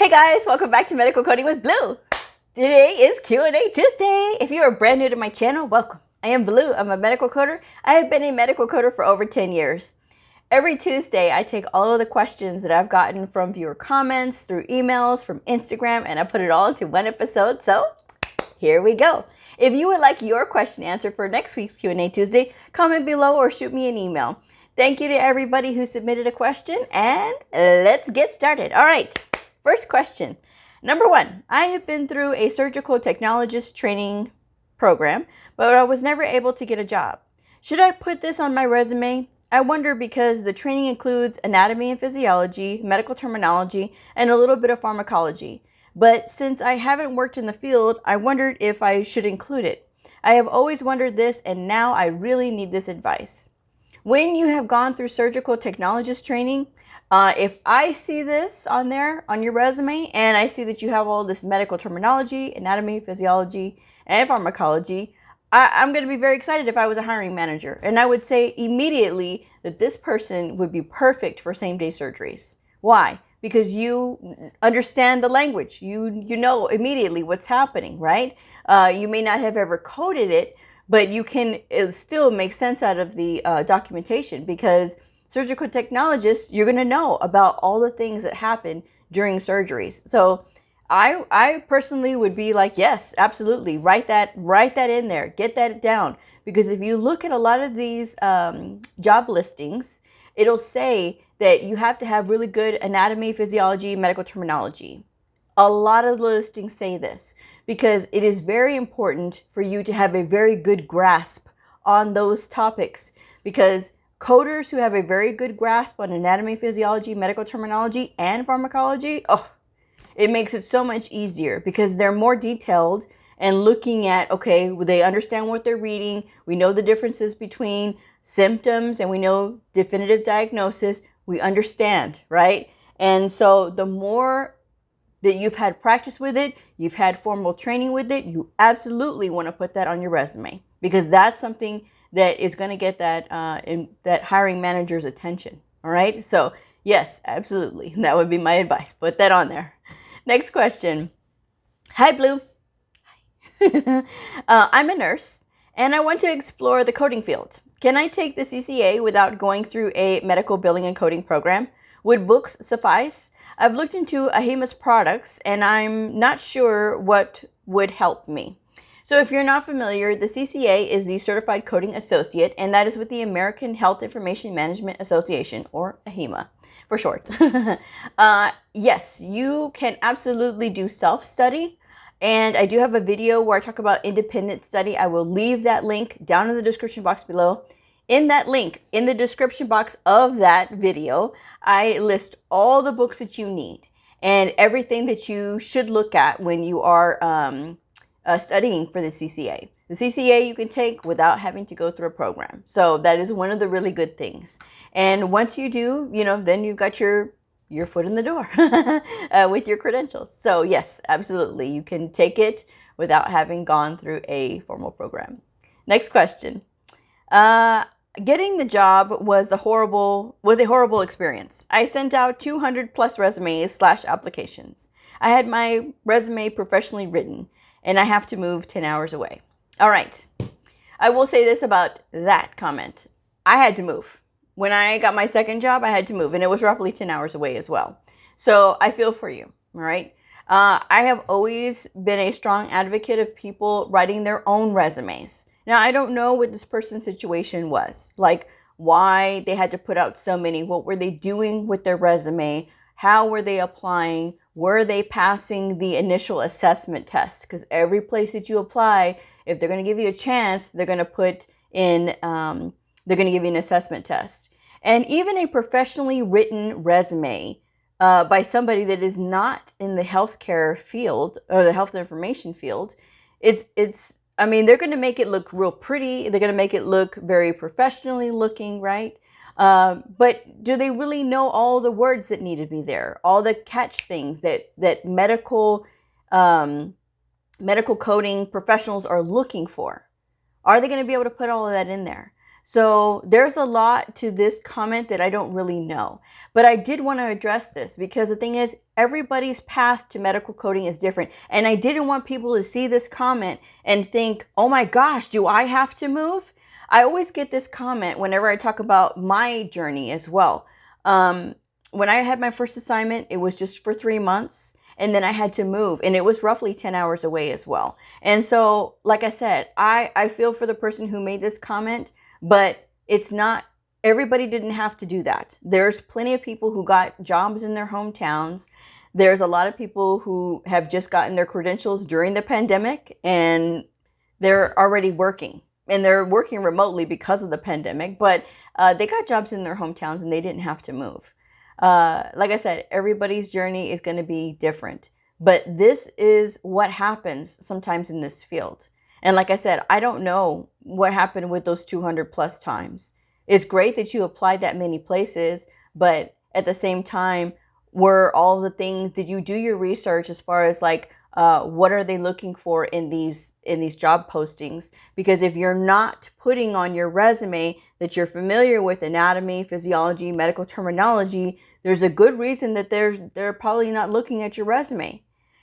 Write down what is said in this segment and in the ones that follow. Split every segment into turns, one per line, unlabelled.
Hey guys, welcome back to Medical Coding with Blue. Today is Q&A Tuesday. If you are brand new to my channel, welcome. I am Blue. I'm a medical coder. I have been a medical coder for over 10 years. Every Tuesday, I take all of the questions that I've gotten from viewer comments, through emails, from Instagram, and I put it all into one episode. So here we go. If you would like your question answered for next week's Q&A Tuesday, comment below or shoot me an email. Thank you to everybody who submitted a question, and let's get started. All right. First question. Number one, I have been through a surgical technologist training program, but I was never able to get a job. Should I put this on my resume? I wonder because the training includes anatomy and physiology, medical terminology, and a little bit of pharmacology. But since I haven't worked in the field, I wondered if I should include it. I have always wondered this, and now I really need this advice. When you have gone through surgical technologist training, if I see this on there, on your resume, and I see that you have all this medical terminology, anatomy, physiology, and pharmacology, I'm going to be very excited if I was a hiring manager. And I would say immediately that this person would be perfect for same-day surgeries. Why? Because you understand the language. You know immediately what's happening, right? You may not have ever coded it, but you can still make sense out of the documentation, because surgical technologists, you're going to know about all the things that happen during surgeries. So I personally would be like, yes, absolutely. Write that in there. Get that down. Because if you look at a lot of these job listings, it'll say that you have to have really good anatomy, physiology, medical terminology. A lot of the listings say this because it is very important for you to have a very good grasp on those topics, because coders who have a very good grasp on anatomy, physiology, medical terminology, and pharmacology, it makes it so much easier because they're more detailed and looking at, okay, they understand what they're reading. We know the differences between symptoms and we know definitive diagnosis. We understand, right? And so the more that you've had practice with it, you've had formal training with it, you absolutely want to put that on your resume, because that's something that is going to get that that hiring manager's attention. All right. So yes, absolutely. That would be my advice. Put that on there. Next question. Hi, Blue. Hi. I'm a nurse and I want to explore the coding field. Can I take the CCA without going through a medical billing and coding program? Would books suffice? I've looked into AHIMA's products and I'm not sure what would help me. So if you're not familiar, the CCA is the Certified Coding Associate, and that is with the American Health Information Management Association, or AHIMA for short. Yes, you can absolutely do self-study, and I do have a video where I talk about independent study. I will leave that link down in the description box below. In that link, in the description box of that video, I list all the books that you need and everything that you should look at when you are studying for the CCA. The CCA you can take without having to go through a program. So that is one of the really good things. And once you do, then you've got your foot in the door with your credentials. So yes, absolutely. You can take it without having gone through a formal program. Next question. Getting the job was a horrible experience. I sent out 200 plus resumes / applications. I had my resume professionally written, and I have to move 10 hours away. All right. I will say this about that comment. I had to move. When I got my second job, I had to move, and it was roughly 10 hours away as well. So I feel for you, all right? I have always been a strong advocate of people writing their own resumes. Now, I don't know what this person's situation was, like why they had to put out so many. What were they doing with their resume? How were they applying? Were they passing the initial assessment test? Because every place that you apply, if they're going to give you a chance, they're going to put in, they're going to give you an assessment test. And even a professionally written resume by somebody that is not in the healthcare field or the health information field, I mean, they're going to make it look real pretty. They're going to make it look very professionally looking, right? But do they really know all the words that need to be there? All the catch things that medical coding professionals are looking for? Are they going to be able to put all of that in there? So there's a lot to this comment that I don't really know. But I did want to address this because the thing is, everybody's path to medical coding is different. And I didn't want people to see this comment and think, oh my gosh, do I have to move? I always get this comment whenever I talk about my journey as well. When I had my first assignment, it was just for 3 months. And then I had to move, and it was roughly 10 hours away as well. And so, like I said, I feel for the person who made this comment, but it's not, everybody didn't have to do that. There's plenty of people who got jobs in their hometowns. There's a lot of people who have just gotten their credentials during the pandemic, and they're already working. And they're working remotely because of the pandemic, but they got jobs in their hometowns and they didn't have to move. Like I said, everybody's journey is going to be different, but this is what happens sometimes in this field. And like I said, I don't know what happened with those 200 plus times. It's great that you applied that many places, but at the same time, were all the things, did you do your research as far as like, what are they looking for in these job postings? Because if you're not putting on your resume that you're familiar with anatomy, physiology, medical terminology, there's a good reason that they're probably not looking at your resume.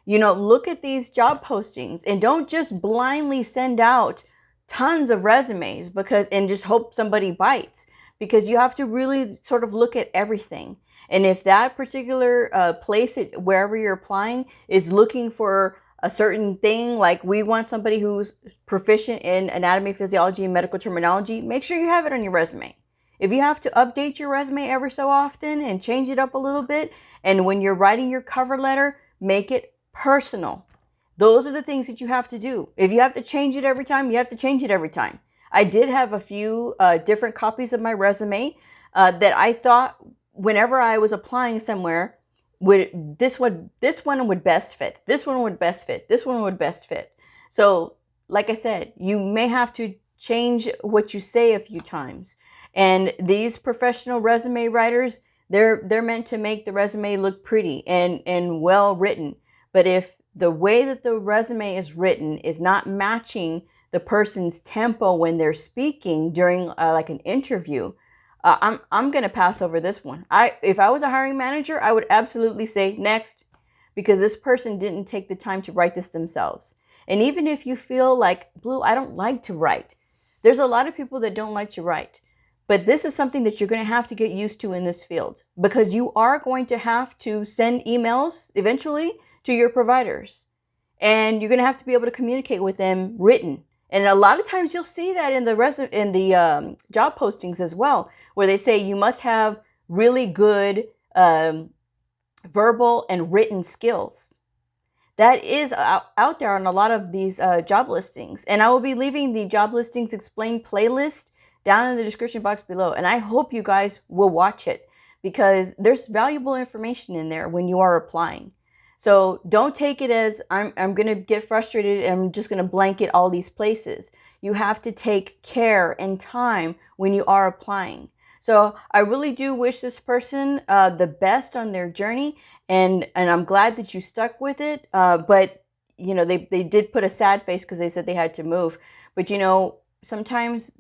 You know, look at these job postings and don't just blindly send out tons of resumes and just hope somebody bites, because you have to really sort of look at everything. And if that particular place, wherever you're applying, is looking for a certain thing, like we want somebody who's proficient in anatomy, physiology, and medical terminology, make sure you have it on your resume. If you have to update your resume every so often and change it up a little bit, and when you're writing your cover letter, make it personal. Those are the things that you have to do. If you have to change it every time, you have to change it every time. I did have a few different copies of my resume that I thought whenever I was applying somewhere, this one would best fit. This one would best fit. This one would best fit. So, like I said, you may have to change what you say a few times. And these professional resume writers, they're meant to make the resume look pretty and well written. But if the way that the resume is written is not matching the person's tempo when they're speaking during like an interview, I'm going to pass over this one. If I was a hiring manager, I would absolutely say next, because this person didn't take the time to write this themselves. And even if you feel like, Blue, I don't like to write. There's a lot of people that don't like to write. But this is something that you're going to have to get used to in this field, because you are going to have to send emails eventually to your providers. And you're going to have to be able to communicate with them written. And a lot of times you'll see that in the job postings as well, where they say you must have really good verbal and written skills. That is out there on a lot of these job listings. And I will be leaving the job listings explained playlist down in the description box below. And I hope you guys will watch it, because there's valuable information in there when you are applying. So don't take it as I'm going to get frustrated and I'm just going to blanket all these places. You have to take care and time when you are applying. So I really do wish this person the best on their journey, and I'm glad that you stuck with it. But you know, they did put a sad face because they said they had to move. But you know, sometimes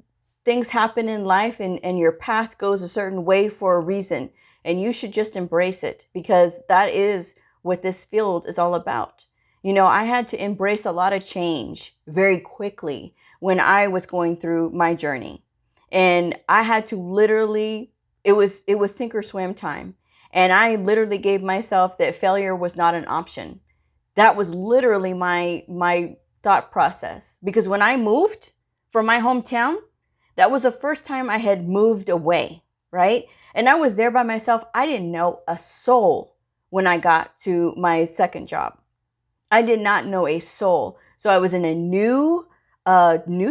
things happen in life, and your path goes a certain way for a reason, and you should just embrace it, because that is what this field is all about. You know, I had to embrace a lot of change very quickly when I was going through my journey. And I had to literally, it was sink or swim time. And I literally gave myself that failure was not an option. That was literally my thought process. Because when I moved from my hometown, that was the first time I had moved away, right? And I was there by myself. I didn't know a soul when I got to my second job. I did not know a soul. So I was in a new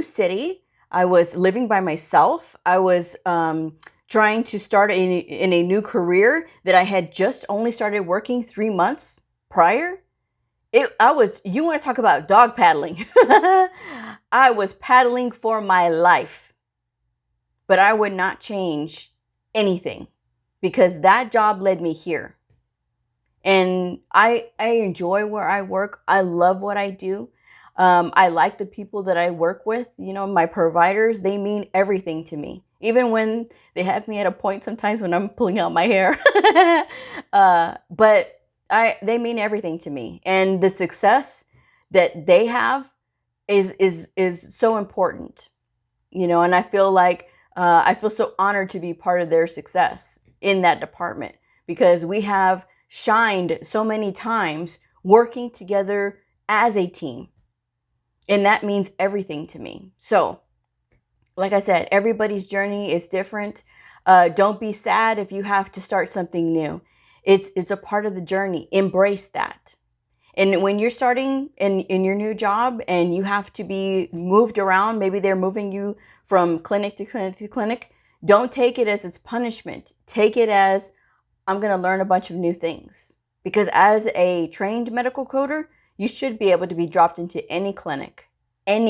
city. I was living by myself. I was trying to start in a new career that I had just only started working 3 months prior. You want to talk about dog paddling. I was paddling for my life. But I would not change anything, because that job led me here. And I enjoy where I work. I love what I do. I like the people that I work with. You know, my providers, they mean everything to me. Even when they have me at a point sometimes when I'm pulling out my hair. But they mean everything to me. And the success that they have is so important. You know, and I feel so honored to be part of their success in that department, because we have shined so many times working together as a team. And that means everything to me. So, like I said, everybody's journey is different. Don't be sad if you have to start something new. It's a part of the journey. Embrace that. And when you're starting in your new job and you have to be moved around, maybe they're moving you from clinic to clinic to clinic, don't take it as it's punishment. Take it as, I'm going to learn a bunch of new things. Because as a trained medical coder, you should be able to be dropped into any clinic, and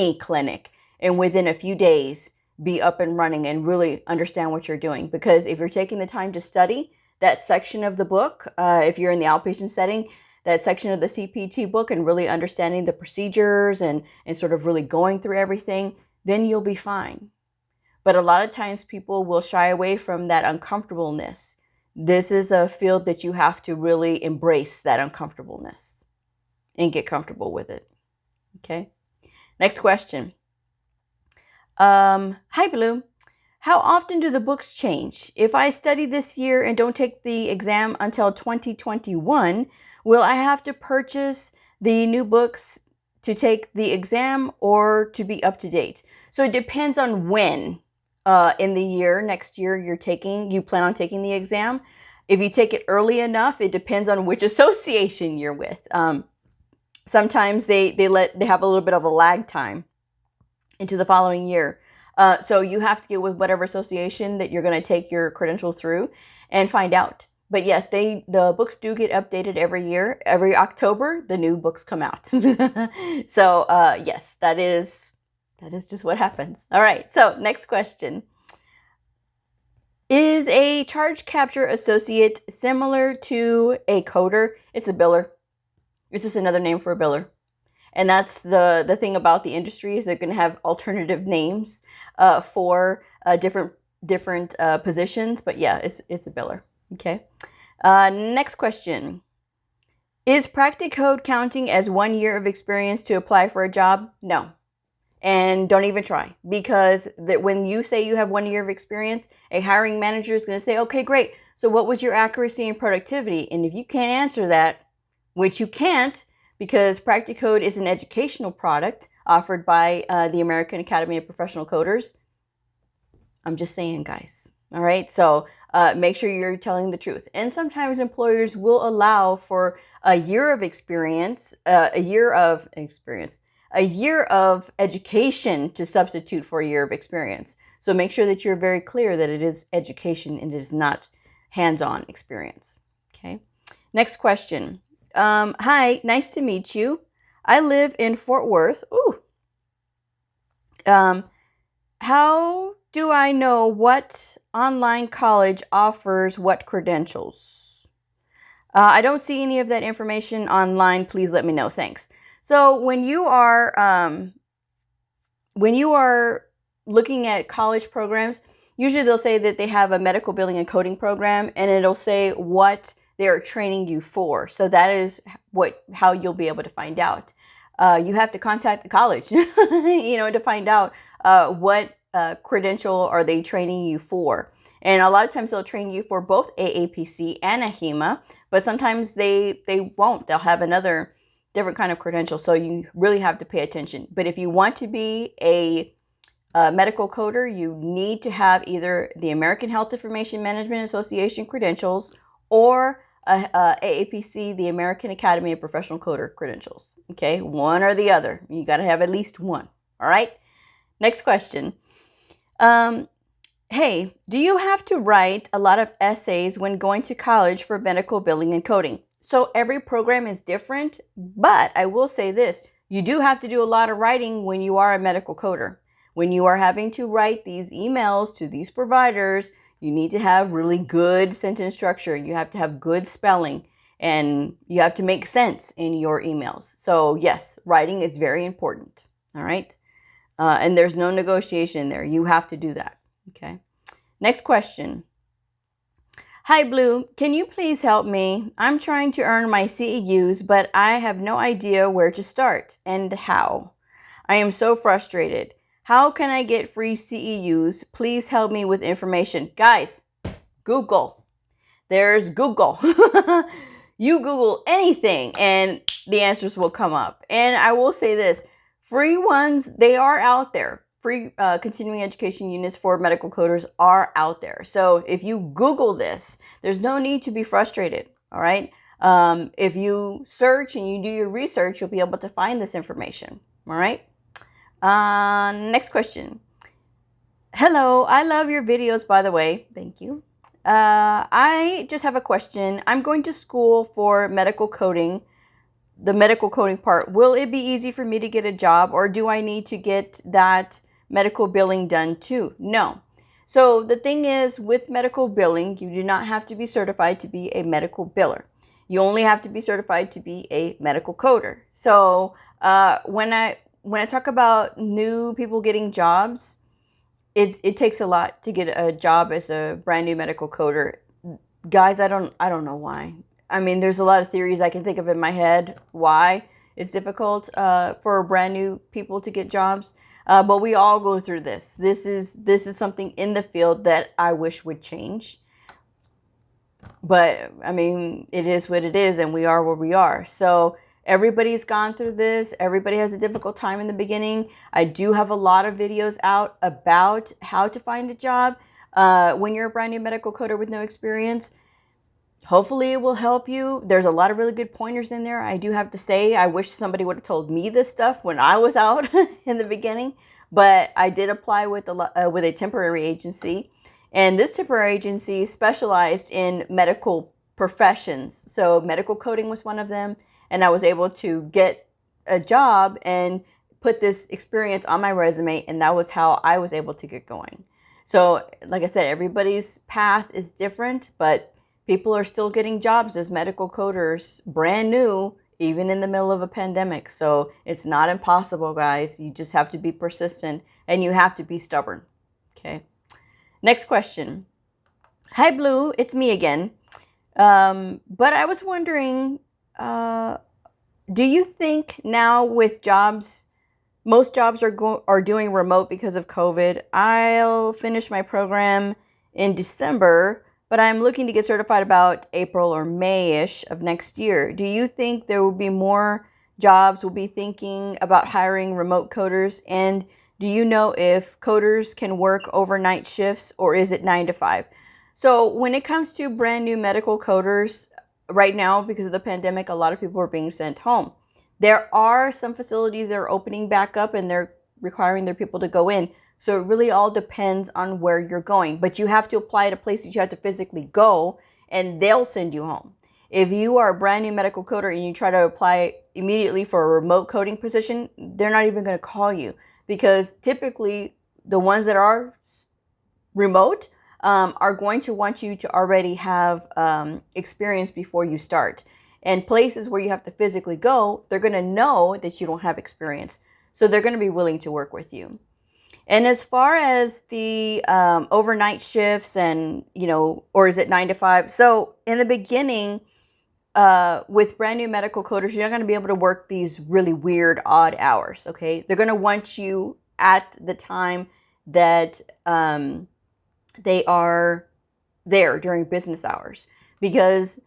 within a few days be up and running and really understand what you're doing. Because if you're taking the time to study that section of the book, if you're in the outpatient setting, that section of the CPT book, and really understanding the procedures and sort of really going through everything, then you'll be fine. But a lot of times people will shy away from that uncomfortableness. This is a field that you have to really embrace that uncomfortableness and get comfortable with it. Okay. Next question. Hi, Blue. How often do the books change? If I study this year and don't take the exam until 2021, will I have to purchase the new books to take the exam or to be up to date? So it depends on when in the year, next year, you plan on taking the exam. If you take it early enough, it depends on which association you're with. Sometimes they have a little bit of a lag time into the following year. So you have to get with whatever association that you're going to take your credential through and find out. But yes, the books do get updated every year. Every October, the new books come out. So yes, that is just what happens. All right, so next question. Is a charge capture associate similar to a coder? It's a biller. It's just another name for a biller. And that's the thing about the industry, is they're going to have alternative names for different positions. But yeah, it's a biller. Okay. Next question. Is Practicode counting as 1 year of experience to apply for a job? No. And don't even try, because when you say you have 1 year of experience, a hiring manager is going to say, okay, great. So what was your accuracy and productivity? And if you can't answer that, which you can't, because Practicode is an educational product offered by the American Academy of Professional Coders. I'm just saying, guys. All right. So make sure you're telling the truth. And sometimes employers will allow for a year of experience, a year of education to substitute for a year of experience. So make sure that you're very clear that it is education and it is not hands-on experience. Okay. Next question. Hi, nice to meet you. I live in Fort Worth. Ooh. How do I know what online college offers what credentials? I don't see any of that information online. Please let me know. Thanks. So when you are looking at college programs, usually they'll say that they have a medical billing and coding program, and it'll say what they are training you for. So that is how you'll be able to find out. You have to contact the college, to find out what credential are they training you for. And a lot of times they'll train you for both AAPC and AHIMA, but sometimes they won't. They'll have another different kind of credential. So you really have to pay attention. But if you want to be a medical coder, you need to have either the American Health Information Management Association credentials or AAPC, the American Academy of Professional Coder credentials. Okay, one or the other. You got to have at least one. All right. Next question. Hey, do you have to write a lot of essays when going to college for medical billing and coding? So every program is different, but I will say this. You do have to do a lot of writing when you are a medical coder. When you are having to write these emails to these providers, you need to have really good sentence structure. You have to have good spelling. and you have to make sense in your emails. So yes, writing is very important. All right. And there's no negotiation there. You have to do that. Okay. Next question. Hi, Blue. Can you please help me? I'm trying to earn my CEUs, but I have no idea where to start and how. I am so frustrated. How can I get free CEUs? Please help me with information. Guys, Google. There's Google. You Google anything and the answers will come up. And I will say this, free ones, they are out there. Free continuing education units for medical coders are out there. So if you Google this, there's no need to be frustrated, all right? If you search and you do your research, you'll be able to find this information, all right? Next question. Hello, I love your videos, by the way. Thank you. I just have a question. I'm going to school for medical coding. The medical coding part, will it be easy for me to get a job, or do I need to get that medical billing done too? No. So the thing is, with medical billing, you do not have to be certified to be a medical biller. You only have to be certified to be a medical coder. So when I talk about new people getting jobs, it takes a lot to get a job as a brand new medical coder. Guys, I don't know why. I mean, there's a lot of theories I can think of in my head why it's difficult for brand new people to get jobs. But we all go through this. This is something in the field that I wish would change. But I mean, it is what it is, and we are where we are. So everybody's gone through this. Everybody has a difficult time in the beginning. I do have a lot of videos out about how to find a job when you're a brand new medical coder with no experience. Hopefully it will help you. There's a lot of really good pointers in there. I do have to say, I wish somebody would have told me this stuff when I was out in the beginning, but I did apply with a temporary agency, and this temporary agency specialized in medical professions. So medical coding was one of them, and I was able to get a job and put this experience on my resume, and that was how I was able to get going. So like I said, everybody's path is different, but people are still getting jobs as medical coders, brand new, even in the middle of a pandemic. So it's not impossible, guys. You just have to be persistent and you have to be stubborn. Okay. Next question. Hi, Blue. It's me again. But I was wondering, do you think now with jobs, most jobs are doing remote because of COVID? I'll finish my program in December, but I'm looking to get certified about April or May-ish of next year. Do you think there will be more jobs will be thinking about hiring remote coders? And do you know if coders can work overnight shifts, or is it 9 to 5? So when it comes to brand new medical coders, right now, because of the pandemic, a lot of people are being sent home. There are some facilities that are opening back up and they're requiring their people to go in. So it really all depends on where you're going. But you have to apply at a place that you have to physically go, and they'll send you home. If you are a brand new medical coder and you try to apply immediately for a remote coding position, they're not even going to call you, because typically the ones that are remote are going to want you to already have experience before you start. And places where you have to physically go, they're going to know that you don't have experience. So they're going to be willing to work with you. And as far as the overnight shifts and, or is it 9 to 5? So in the beginning, with brand new medical coders, you're not going to be able to work these really weird, odd hours, okay? They're going to want you at the time that they are there during business hours, because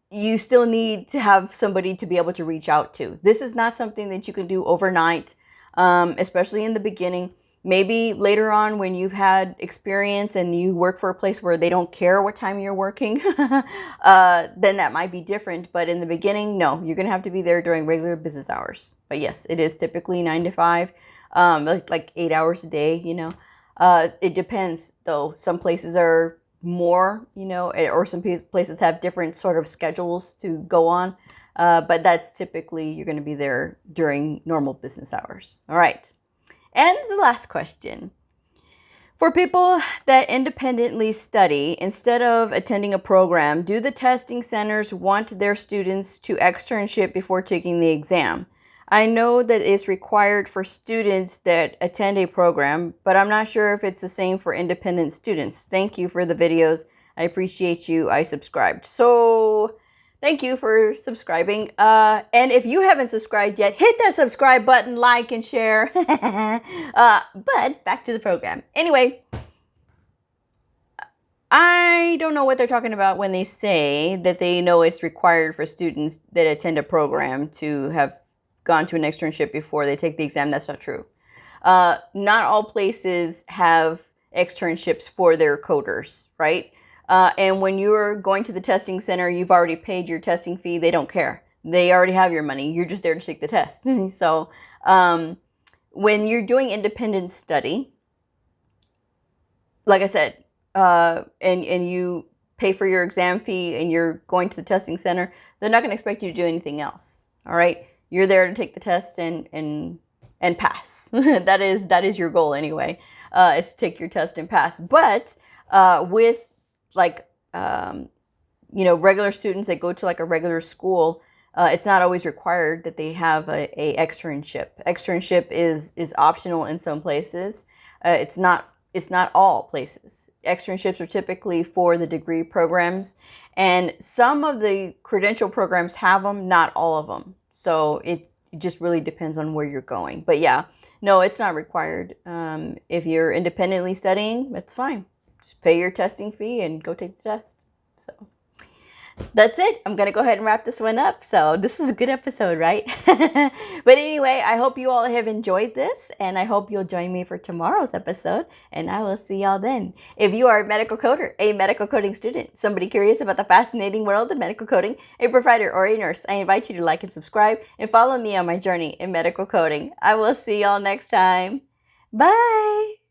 you still need to have somebody to be able to reach out to. This is not something that you can do overnight, especially in the beginning. Maybe later on when you've had experience and you work for a place where they don't care what time you're working, then that might be different. But in the beginning, no, you're going to have to be there during regular business hours. But yes, it is typically 9 to 5, like 8 hours a day, It depends, though. Some places are more, or some places have different sort of schedules to go on. But that's typically, you're going to be there during normal business hours. All right. And the last question. For people that independently study, instead of attending a program, do the testing centers want their students to externship before taking the exam? I know that it's required for students that attend a program, but I'm not sure if it's the same for independent students. Thank you for the videos. I appreciate you. I subscribed. So thank you for subscribing. And if you haven't subscribed yet, hit that subscribe button, like, and share. But back to the program. Anyway, I don't know what they're talking about when they say that they know it's required for students that attend a program to have gone to an externship before they take the exam. That's not true. Not all places have externships for their coders, right? And when you're going to the testing center, you've already paid your testing fee. They don't care. They already have your money. You're just there to take the test. So when you're doing independent study, like I said, and you pay for your exam fee and you're going to the testing center, they're not going to expect you to do anything else. All right. You're there to take the test and pass. that is your goal anyway, is to take your test and pass. But with like, regular students that go to like a regular school, it's not always required that they have a externship. Externship is optional in some places. It's not all places. Externships are typically for the degree programs, and some of the credential programs have them, not all of them. So it just really depends on where you're going. But yeah, no, it's not required. If you're independently studying, that's fine. Just pay your testing fee and go take the test. So that's it. I'm going to go ahead and wrap this one up. So this is a good episode, right? But anyway, I hope you all have enjoyed this, and I hope you'll join me for tomorrow's episode, and I will see y'all then. If you are a medical coder, a medical coding student, somebody curious about the fascinating world of medical coding, a provider, or a nurse, I invite you to like and subscribe and follow me on my journey in medical coding. I will see y'all next time. Bye!